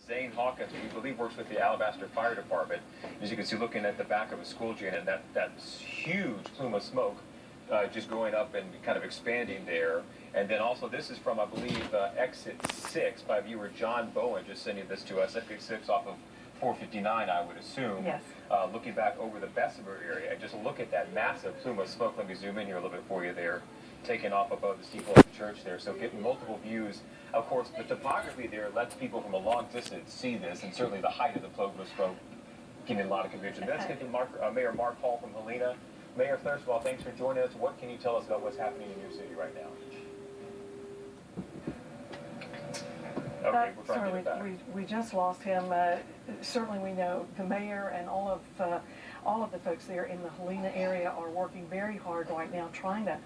Zane Hawkins, who we believe works with the Alabaster Fire Department. As you can see, looking at the back of a school unit, that huge plume of smoke just going up and kind of expanding there. And then also, this is from, I believe, exit 6 by viewer John Bowen, just sending this to us. Exit 6 off of 459, I would assume. Yes. Looking back over the Bessemer area, and just look at that massive plume of smoke. Let me zoom in here a little bit for you there. Taking off above the steeple of the church there, so getting multiple views. Of course, the topography there lets people from a long distance see this, and certainly the height of the plume of smoke getting a lot of conviction. Let's get to Mayor Mark Hall from Helena. Mayor, first of all, thanks for joining us. What can you tell us about what's happening in your city right now? Okay, we're trying to get it back. We just lost him. Certainly we know the mayor and all of the folks there in the Helena area are working very hard right now trying to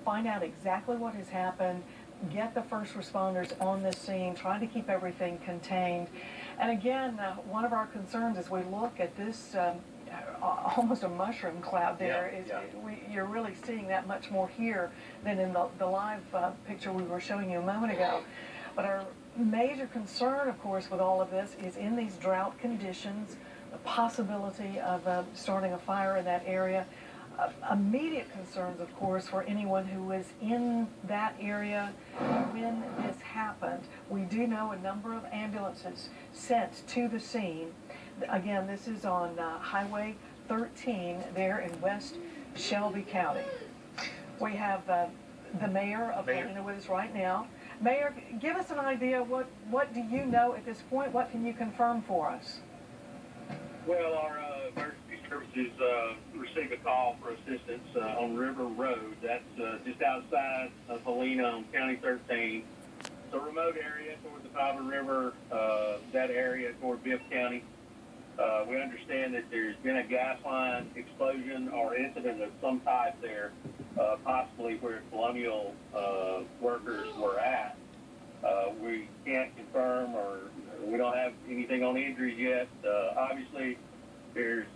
find out exactly what has happened, get the first responders on the scene, trying to keep everything contained. And again, one of our concerns as we look at this almost a mushroom cloud there, you're really seeing that much more here than in the live picture we were showing you a moment ago. But our major concern, of course, with all of this is in these drought conditions, the possibility of starting a fire in that area. Immediate concerns, of course, for anyone who was in that area when this happened. We do know a number of ambulances sent to the scene. Again, this is on Highway 13 there in West Shelby County. We have the mayor of Helena with us right now. Mayor, give us an idea. What do you know at this point? What can you confirm for us? Well, our emergency services received a call for assistance on River Road. That's just outside of Helena on County 13. It's a remote area toward the Fiber River, that area toward Bibb County. We understand that there's been a gas line explosion or incident of some type there, possibly where colonial workers were at. We can't confirm, or we don't have anything on injuries yet. Obviously, there's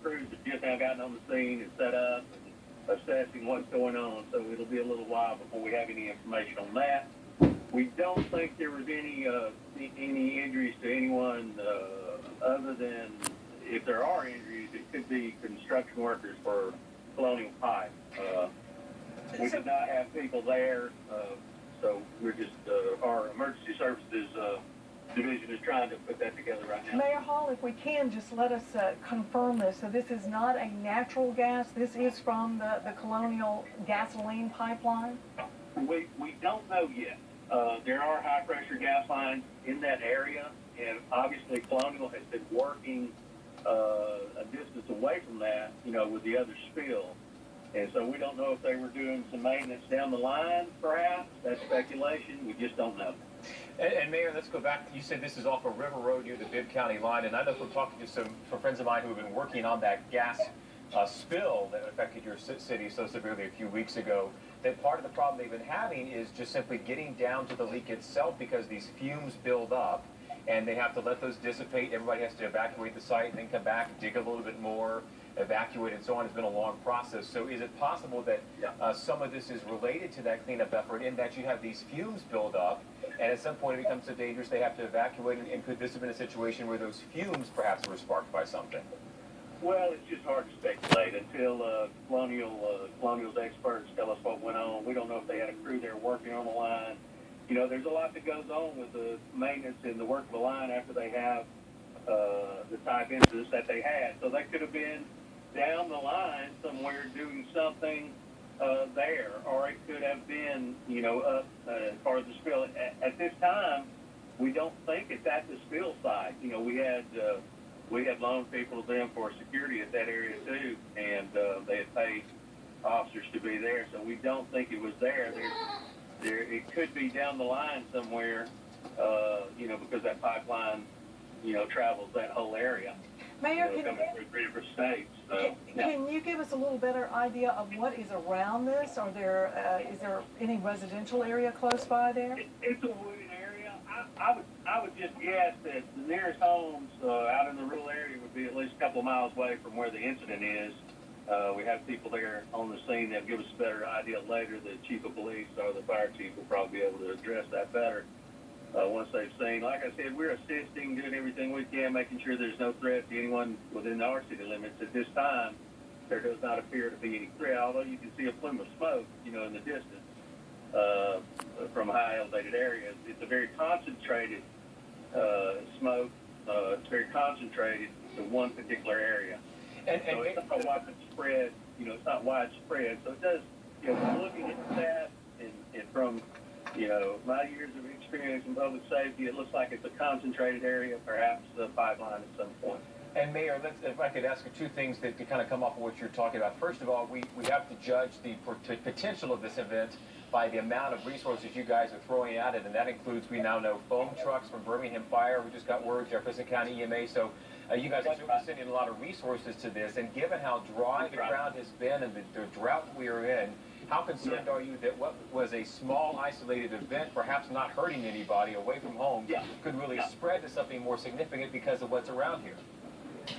crews that just now gotten on the scene and set up and assessing what's going on, so it'll be a little while before we have any information on that. We don't think there was any injuries to anyone other than, if there are injuries, it could be construction workers for colonial pipe. We did not have people there, so we're just, our emergency services division is trying to put that together right now. Mayor Hall, if we can, just let us confirm this. So this is not a natural gas. This is from the Colonial gasoline pipeline? We don't know yet. There are high-pressure gas lines in that area, and obviously Colonial has been working a distance away from that, with the other spill. And so we don't know if they were doing some maintenance down the line, perhaps. That's speculation. We just don't know. And Mayor, let's go back. You said this is off of River Road near the Bibb County line, and I know from talking to some friends of mine who have been working on that gas spill that affected your city so severely a few weeks ago, that part of the problem they've been having is just simply getting down to the leak itself because these fumes build up, and they have to let those dissipate. Everybody has to evacuate the site and then come back, dig a little bit more, evacuate, and so on. It's been a long process. So is it possible that some of this is related to that cleanup effort in that you have these fumes build up, and at some point it becomes so dangerous they have to evacuate, and could this have been a situation where those fumes perhaps were sparked by something? Well, it's just hard to speculate until Colonial's experts tell us what went on. We don't know if they had a crew there working on the line. There's a lot that goes on with the maintenance and the work of the line after they have the type incidents that they had. So they could have been down the line somewhere doing something there, or it could have been, up part of the spill. At this time, we don't think it's at the spill site. We had loaned people to them for security at that area too, and they had paid officers to be there, so we don't think it was there. It could be down the line somewhere, because that pipeline, travels that whole area. Mayor, coming through 3 different states. Can you give us a little better idea of what is around this? Is there any residential area close by there? It's a wooded area. I would just guess that the nearest homes out in the rural area would be at least a couple of miles away from where the incident is. We have people there on the scene that give us a better idea later. The chief of police or the fire chief will probably be able to address that better. once they've seen. Like I said, we're assisting, doing everything we can, making sure there's no threat to anyone within our city limits. At this time, there does not appear to be any threat, although you can see a plume of smoke, in the distance from high elevated areas. It's a very concentrated smoke. It's very concentrated to one particular area. And So it's not widespread, it's not widespread. So it does, looking at that and from, my years of experience in public safety, it looks like it's a concentrated area, perhaps a pipeline at some point. And Mayor, if I could ask you two things that kind of come off of what you're talking about. First of all, we have to judge the potential of this event by the amount of resources you guys are throwing at it, and that includes, we now know, foam trucks from Birmingham Fire. We just got word, Jefferson County EMA. So you guys are certainly sending a lot of resources to this. And given how dry the ground has been and the drought we are in, how concerned are you that what was a small, isolated event, perhaps not hurting anybody away from home, could really spread to something more significant because of what's around here?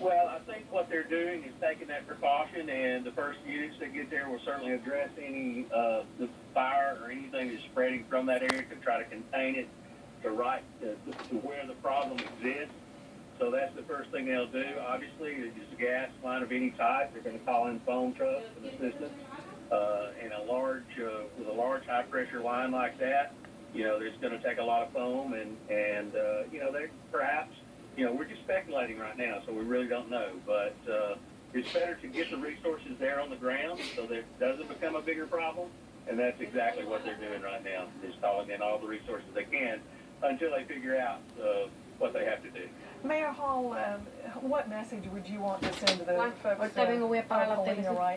Well, I think what they're doing is taking that precaution, and the first units that get there will certainly address any the fire or anything that's spreading from that area to try to contain it to where the problem exists. So that's the first thing they'll do. Obviously, if it's a gas line of any type, they're going to call in foam trucks and assistance. And with a large high pressure line like that, there's going to take a lot of foam, and they perhaps. We're just speculating right now, so we really don't know. But it's better to get the resources there on the ground so that it doesn't become a bigger problem. And that's exactly what they're doing right now, is calling in all the resources they can until they figure out what they have to do. Mayor Hall, what message would you want to send to the folks Ahorita vengo, voy a apagar la of Helena tele. right